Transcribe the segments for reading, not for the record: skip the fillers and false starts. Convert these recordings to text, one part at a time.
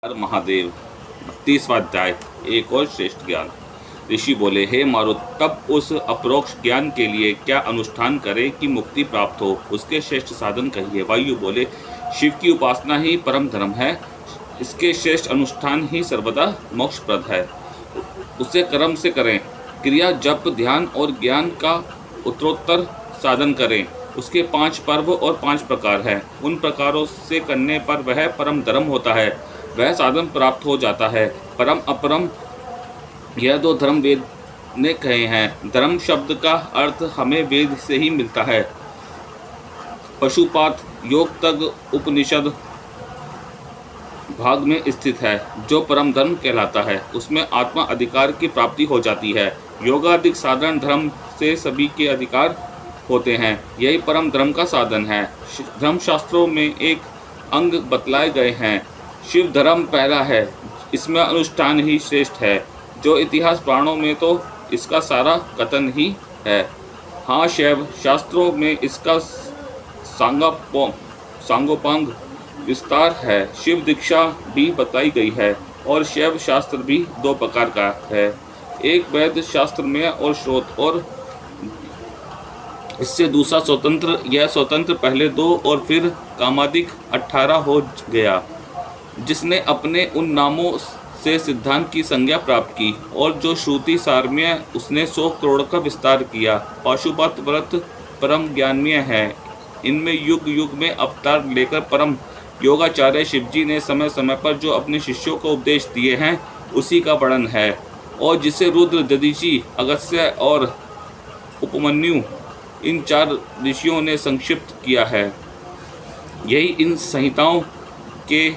हर महादेव 32वां अध्याय। एक और श्रेष्ठ ज्ञान। ऋषि बोले, हे मारुत, तब उस अपरोक्ष ज्ञान के लिए क्या अनुष्ठान करें कि मुक्ति प्राप्त हो, उसके श्रेष्ठ साधन कहिए। वायु बोले, शिव की उपासना ही परम धर्म है, इसके श्रेष्ठ अनुष्ठान ही सर्वदा मोक्षप्रद है। उसे कर्म से करें, क्रिया जप ध्यान और ज्ञान का उत्तरोत्तर साधन करें। उसके 5 पर्व और 5 प्रकार हैं। उन प्रकारों से करने पर वह परम धर्म होता है, वह साधन प्राप्त हो जाता है। परम अपरम, यह 2 धर्म वेद ने कहे हैं। धर्म शब्द का अर्थ हमें वेद से ही मिलता है। पशुपात योग तक उपनिषद भाग में स्थित है, जो परम धर्म कहलाता है। उसमें आत्मा अधिकार की प्राप्ति हो जाती है। योगादिक साधारण धर्म से सभी के अधिकार होते हैं, यही परम धर्म का साधन है। धर्मशास्त्रों में एक अंग बतलाए गए हैं। शिव धर्म पहला है, इसमें अनुष्ठान ही श्रेष्ठ है। जो इतिहास पुराणों में तो इसका सारा कथन ही है। हाँ, शैव शास्त्रों में इसका सांगोपांग विस्तार है। शिव दीक्षा भी बताई गई है और शैव शास्त्र भी 2 प्रकार का है। एक वैद शास्त्रमय और श्रोत, और इससे दूसरा स्वतंत्र। यह स्वतंत्र पहले 2 और फिर कामादिक 18 हो गया। जिसने अपने उन नामों से सिद्धांत की संज्ञा प्राप्त की, और जो श्रुति सारम्य उसने 100 करोड़ का विस्तार किया। पाशुपत व्रत परम ज्ञानमय है। इनमें युग युग में अवतार लेकर परम योगाचार्य शिवजी ने समय समय पर जो अपने शिष्यों को उपदेश दिए हैं, उसी का वर्णन है, और जिसे रुद्र, दधीचि, अगस्त्य और उपमन्यु, इन 4 ऋषियों ने संक्षिप्त किया है। यही इन संहिताओं के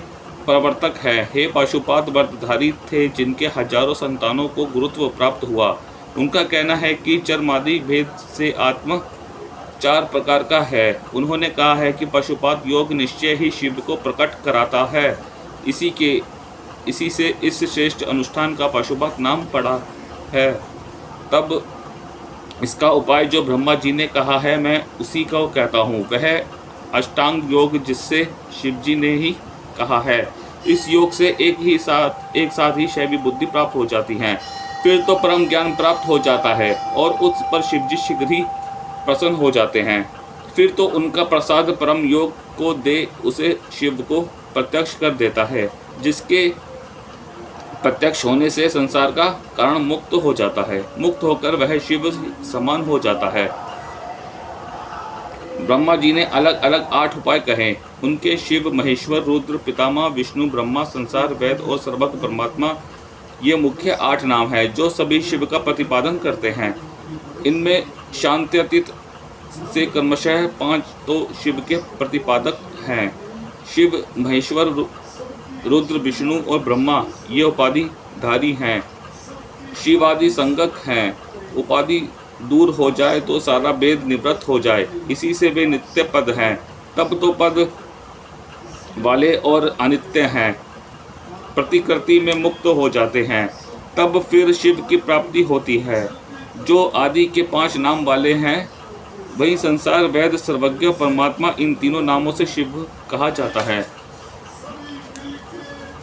प्रवर्तक है। हे पाशुपात व्रतधारी थे, जिनके हजारों संतानों को गुरुत्व प्राप्त हुआ। उनका कहना है कि चर्मादि भेद से आत्मा 4 प्रकार का है। उन्होंने कहा है कि पशुपात योग निश्चय ही शिव को प्रकट कराता है। इसी से इस श्रेष्ठ अनुष्ठान का पशुपात नाम पड़ा है। तब इसका उपाय जो ब्रह्मा जी ने कहा है, मैं उसी को कहता हूँ। वह अष्टांग योग जिससे शिवजी ने ही कहा है। इस योग से एक साथ ही शैवी बुद्धि प्राप्त हो जाती है। फिर तो परम ज्ञान प्राप्त हो जाता है, और उस पर शिवजी शीघ्र ही प्रसन्न हो जाते हैं। फिर तो उनका प्रसाद परम योग को दे उसे शिव को प्रत्यक्ष कर देता है, जिसके प्रत्यक्ष होने से संसार का कारण मुक्त हो जाता है। मुक्त होकर वह शिव समान हो जाता है। ब्रह्मा जी ने अलग अलग 8 उपाय कहे। उनके शिव, महेश्वर, रुद्र, पितामह, विष्णु, ब्रह्मा, संसार, वेद और सर्वज्ञ परमात्मा, ये मुख्य 8 नाम है जो सभी शिव का प्रतिपादन करते हैं। इनमें शांत्यतीत से क्रमशः 5 तो शिव के प्रतिपादक हैं। शिव, महेश्वर, रुद्र, विष्णु और ब्रह्मा ये उपाधिधारी हैं। शिव आदि संगक हैं। उपाधि दूर हो जाए तो सारा वेद निवृत्त हो जाए, इसी से वे नित्य पद हैं। तब तो पद वाले और अनित्य हैं, प्रतिकृति में मुक्त हो जाते हैं। तब फिर शिव की प्राप्ति होती है। जो आदि के 5 नाम वाले हैं, वही संसार, वेद, सर्वज्ञ, परमात्मा, इन तीनों नामों से शिव कहा जाता है।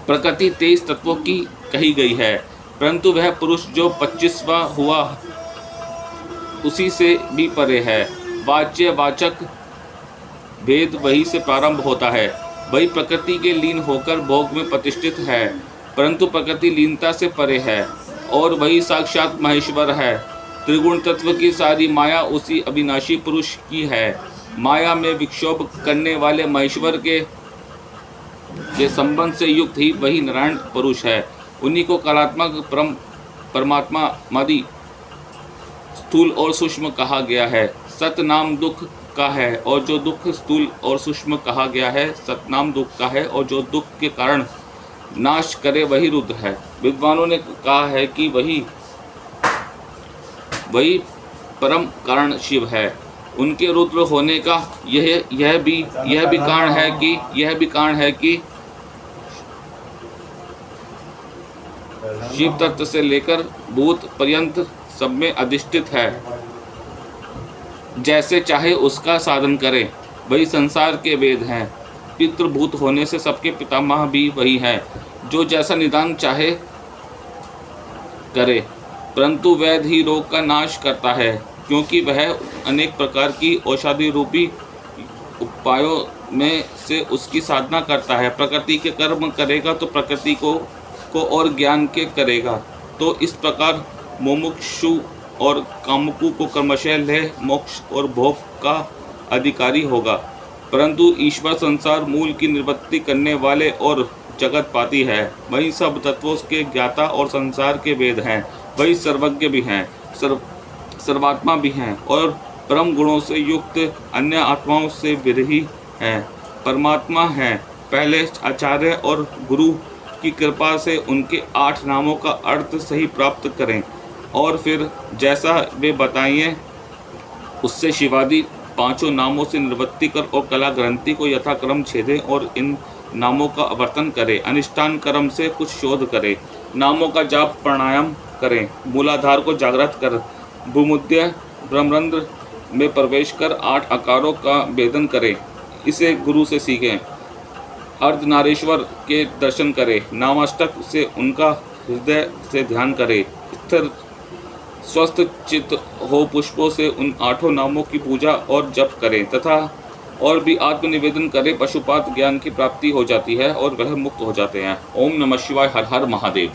प्रकृति 23 तत्वों की कही गई है, परंतु वह पुरुष जो 25वां हुआ, उसी से भी परे है। वाच्य वाचक भेद वही से प्रारंभ होता है। वही प्रकृति के लीन होकर भोग में प्रतिष्ठित है, परंतु प्रकृति लीनता से परे है, और वही साक्षात महेश्वर है। त्रिगुण तत्व की सारी माया उसी अविनाशी पुरुष की है। माया में विक्षोभ करने वाले महेश्वर के संबंध से युक्त ही वही नारायण पुरुष है। उन्हीं को कलात्मक परमात्मा आदि स्थूल और सूक्ष्म कहा गया है। सत नाम दुख का है, और जो दुख स्थूल और सूक्ष्म कहा गया है, सतनाम दुख का है, और जो दुख के कारण नाश करे वही रुद्र है। विद्वानों ने कहा है कि वही परम कारण शिव है। उनके रुद्र होने का यह भी कारण है कि शिव तत्व से लेकर भूत पर्यंत सब में अधिष्ठित है। जैसे चाहे उसका साधन करे, वही संसार के वेद हैं। पितृभूत होने से सबके पितामह भी वही हैं। जो जैसा निदान चाहे करे, परंतु वैद्य ही रोग का नाश करता है, क्योंकि वह अनेक प्रकार की औषधि रूपी उपायों में से उसकी साधना करता है। प्रकृति के कर्म करेगा तो प्रकृति को और ज्ञान के करेगा। तो इस प्रकार मुमुक्षु और कामुकु को क्रमशः लय, मोक्ष और भोग का अधिकारी होगा। परंतु ईश्वर संसार मूल की निवृत्ति करने वाले और जगत पाती है। वही सब तत्वों के ज्ञाता और संसार के वेद हैं। वही सर्वज्ञ भी हैं, सर्वात्मा भी हैं और परम गुणों से युक्त अन्य आत्माओं से विरही हैं। परमात्मा हैं। पहले आचार्य और गुरु की कृपा से उनके 8 नामों का अर्थ सही प्राप्त करें और फिर जैसा वे बताइए उससे शिवादि 5 नामों से निवृत्ति कर और कला ग्रंथि को यथाक्रम छेदें और इन नामों का आवर्तन करें। अनुष्ठान कर्म से कुछ शोध करें। नामों का जाप प्राणायाम करें। मूलाधार को जागृत कर भूमध्य ब्रह्मरंध्र में प्रवेश कर 8 आकारों का भेदन करें। इसे गुरु से सीखें। अर्धनारीश्वर के दर्शन करें। नामाष्टक से उनका हृदय से ध्यान करें। स्थिर स्वस्थ चित्त हो पुष्पों से उन 8 नामों की पूजा और जप करें तथा और भी आत्मनिवेदन करें। पशुपात ज्ञान की प्राप्ति हो जाती है और वह मुक्त हो जाते हैं। ओम नमः शिवाय। हर हर महादेव।